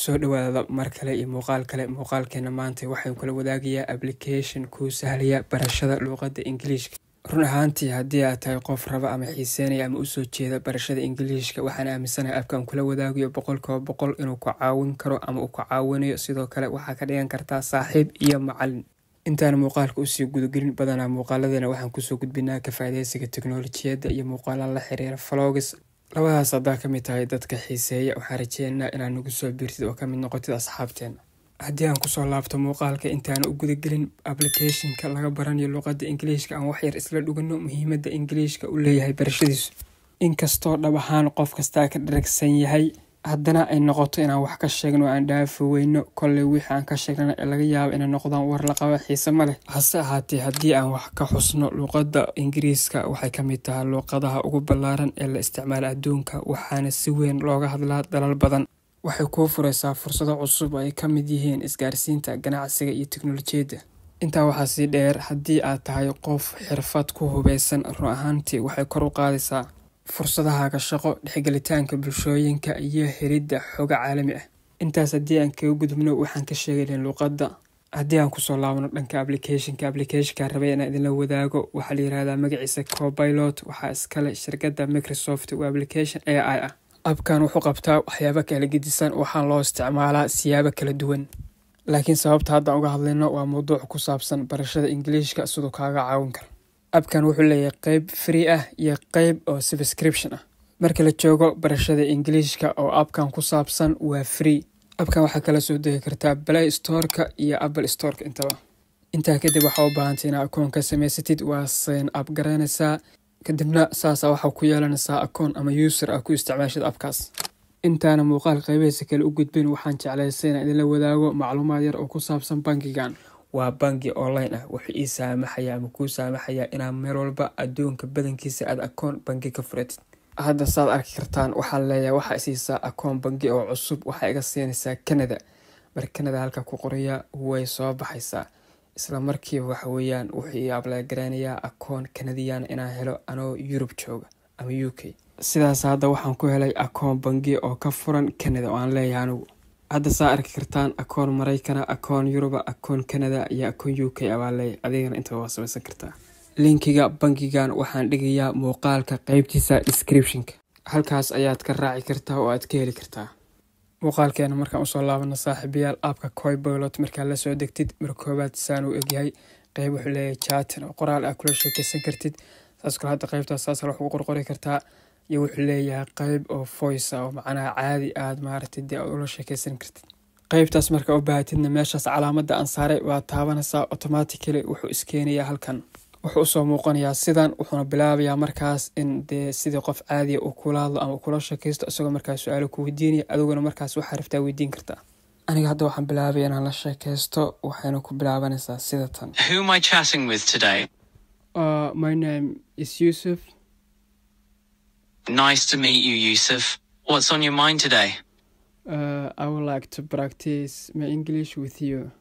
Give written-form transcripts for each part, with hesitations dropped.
soo dhawaada mar kale iyo muuqaalkeena maanta waxaan kula wadaagayaa application kuu sahlaya barashada luqadda Ingiriiska. Run ahaantii haddii aad tahay qof raba ama xiiseynaya ama u soo jeeda barashada Ingiriiska, waxaan aaminsanahay appkan kula wadaagayo 100% inuu ku caawin karo ama uu ku caawinayo. Sidoo kale waxaa ka dhigan kartaa saaxiib iyo macallin. intaan muuqaalka u sii gudagelin badanaa muuqaaladana waxaan kusoo gudbinaa ka faa'iideysiga tiknoolajiyadda iyo muuqaalada la xiriira vlogs. labadaas haddaa ka mid tahay dadka xiiseeya, waxaan rajeynayaa inaad nagu soo biirtid oo ka mid noqotid asxaabteena. haddii aan kusoo laabto muuqaalka intaan u gudagelin applicationka laga baranayo luqadda Ingiriiska, aan wax yar isla dhugano muhiimadda Ingiriiska u leeyahay barashadiisu. inkastoo dhab ahaan qof kastaa ka dharagsan yahay, haddana ay noqoto inaan wax ka sheegno aan dhaafo weyno. kolley wixii aan ka sheegnana ee laga yaabo inay noqdaan war la qabo xiise ma leh. hase ahaatee haddii aan wax ka xusno, luqadda Ingiriiska waxay ka mid tahay luqadaha ugu ballaaran ee la isticmaalo adduunka, waxaana si weyn looga hadlaa dalal badan. waxay kuu fureysaa fursado cusub oo ay ka mid yihiin isgaarsiinta, ganacsiga iyo tiknoolajiyadda. intaa waxaa sii dheer, haddii aad tahay qof xirfad ku hubeysan, run ahaantii waxay kor u qaadaysaa fursadahaaga shaqo, dhexgelitaanka bulshooyinka iyo helidda xogo caalami ah. intaas haddii aan kaga gudubno, waxaan ka sheegaynaa luqadda. haddii aan kusoo laabno dhanka applicationka rabay inaan idinla wadaago, waxaa la yiraahdaa magaciisa Copilot. waxaa iskale shirkadda Microsoft. waa application AI ah. appkan wuxuu qabtaa waxyaabo kala gedisan, waxaan loo isticmaalaa siyaabo kala duwan. laakiin sababta hadda uga hadlayno waa mowduuc ku saabsan barashada Ingiriiska sidoo kaaga caawin kara. appkan wuxuu leeyahay qayb free ah iyo qayb oo subscription ah. marka la joogo barashada Ingiriiska oo appkan ku saabsan waa free. appkan waxaa kala soo degi kartaa Play Store-ka iyo Apple Store-ka intaba. intaa kadib waxaa u baahantahay inaad akoon ka samaysatid, waa sign up garanaysaa. kadibna saasa waxaa ku yeelanaysaa akoon ama user ah ku isticmaashid appkaas. intaana muuqaal qaybihiisa kale u gudbin, waxaan jeclaystay inaan idinla wadaago macluumaad yar oo ku saabsan bangigan. waa bangi online ah. wuxuu ii saamaxayaa ama kuu saamaxayaa inaad meel walba adduunka badankiisa aad akoon bangi ka furatid. hadda saad arki kartaan waxaan leeyahay waxaa isiisaa akoon bangi oo cusub. waxaa iga siinaysaa Canada. marka Canada halka ku qoraya way soo baxaysaa. isla markiiba waxa weeyaan wuxuu ii apply gareynayaa akoon Canadian inaan helo anoo Europe jooga ama UK. sidaas hadda waxaan ku helay akoon bangi oo ka furan Canada oo aan leeyahay anigu. hadda saa arki kartaan akoon Maraykana, akoon Europe, akoon Canada iyo akoon UK abaa leeyahay. adigana inta waa samaysan kartaa. linkiga bangigan waxaan dhigayaa muuqaalka qaybtiisa description-ka. halkaas ayaad ka raaci kartaa oo aad ka heli kartaa. muuqaalkeena markaan usoo laabano saaxiibayaal, appka Copilot markaa la soo degtid, marka koobaad saan uu egyahay. qayb wuxuu leeyahay chat oo qoraal ah kula sheekaysan kartid. saas kale hadda qaybtaas saas wax ugu qorqori kartaa. iyo wuxuu leeyahay qayb oo voice ah oo macnaha caadi aad maaragtay dee ula sheekaysan kartid. qaybtaas marka u baahatidna meeshaas calaamadda aan saaray waa taabanaysaa. automatically wuxuu iskeenayaa halkan. wuxuu usoo muuqanayaa sidan, wuxuuna bilaabayaa markaas in dee sidii qof caadiya uu kula hadlo ama kula sheekaysto, isagoo markaas su-aalo ku weydiinaya, adiguna markaas waxaa rabtaa weydiin kartaa. aniga hadda waxaan bilaabaya inaan la sheekaysto, waxayna ku bilaabanaysaa sida tan. Who am I chatting with today? My name is Yusuf. Nice to meet you, Yusuf. What's on your mind today? I would like to practice my English with you.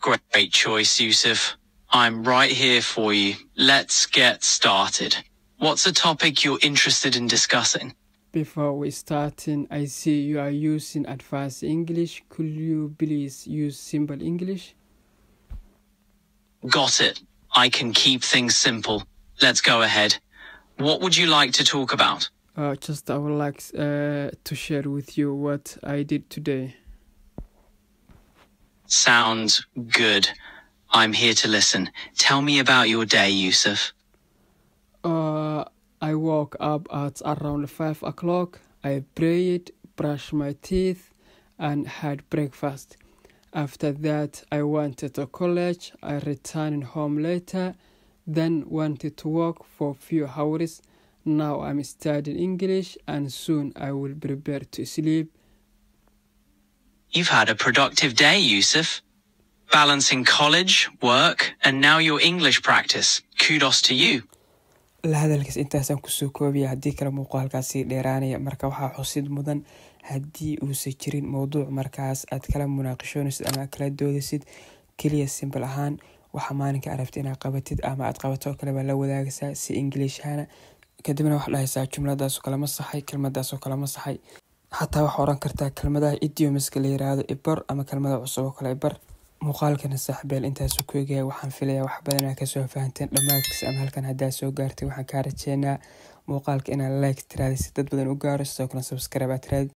Great choice, Yusuf. I'm right here for you. Let's get started. What's a topic you're interested in discussing? Before we starting, I see you are using advanced English. Could you please use simple English? Got it. I can keep things simple. Let's go ahead. What would you like to talk about? I would like to share with you what I did today. Sounds good. I'm here to listen. Tell me about your day, Yusuf. I woke up at around 5 o'clock. I prayed, brushed my teeth, and had breakfast. After that, I went to college. I returned home later, then wanted to work for a few hours. Now I'm studying English, and soon I will prepare to sleep. You've had a productive day, Yusuf. Balancing college, work, and now your English practice. Kudos to you. la hadalkaas intaasaan kusoo koobiya. haddii kale muuqaalkaasi dheeraanaya. marka waxaa xusid mudan, haddii uusan jirin mowduuc markaas aad kala munaaqishoonaysid ama aad kala doodaysid, keliya simple ahaan waxa maalinka aragtid inaad qabatid ama aad qabato kale baa la wadaagaysaa si English ahana. kadibna waxaad dhahaysaa jumladaasoo kale ma saxay, kelmadaasoo kale ma saxay. xataa waxaa oran kartaa kelmadaha idiomaska la yiraahdo ibar ama kelmada cusub oo kale ibar. muuqaalkana saaxiibeel intaas ku eegaya, waxaan filayaa wax badan aad ka soo fahanteen dhamaadkiisa ama halkan haddaa soo gaartay waxaan ka rajeynaa muuqaalka inaad like tiraadid si dad badan u gaaro, sidoo kale subscribe aad tiraadid.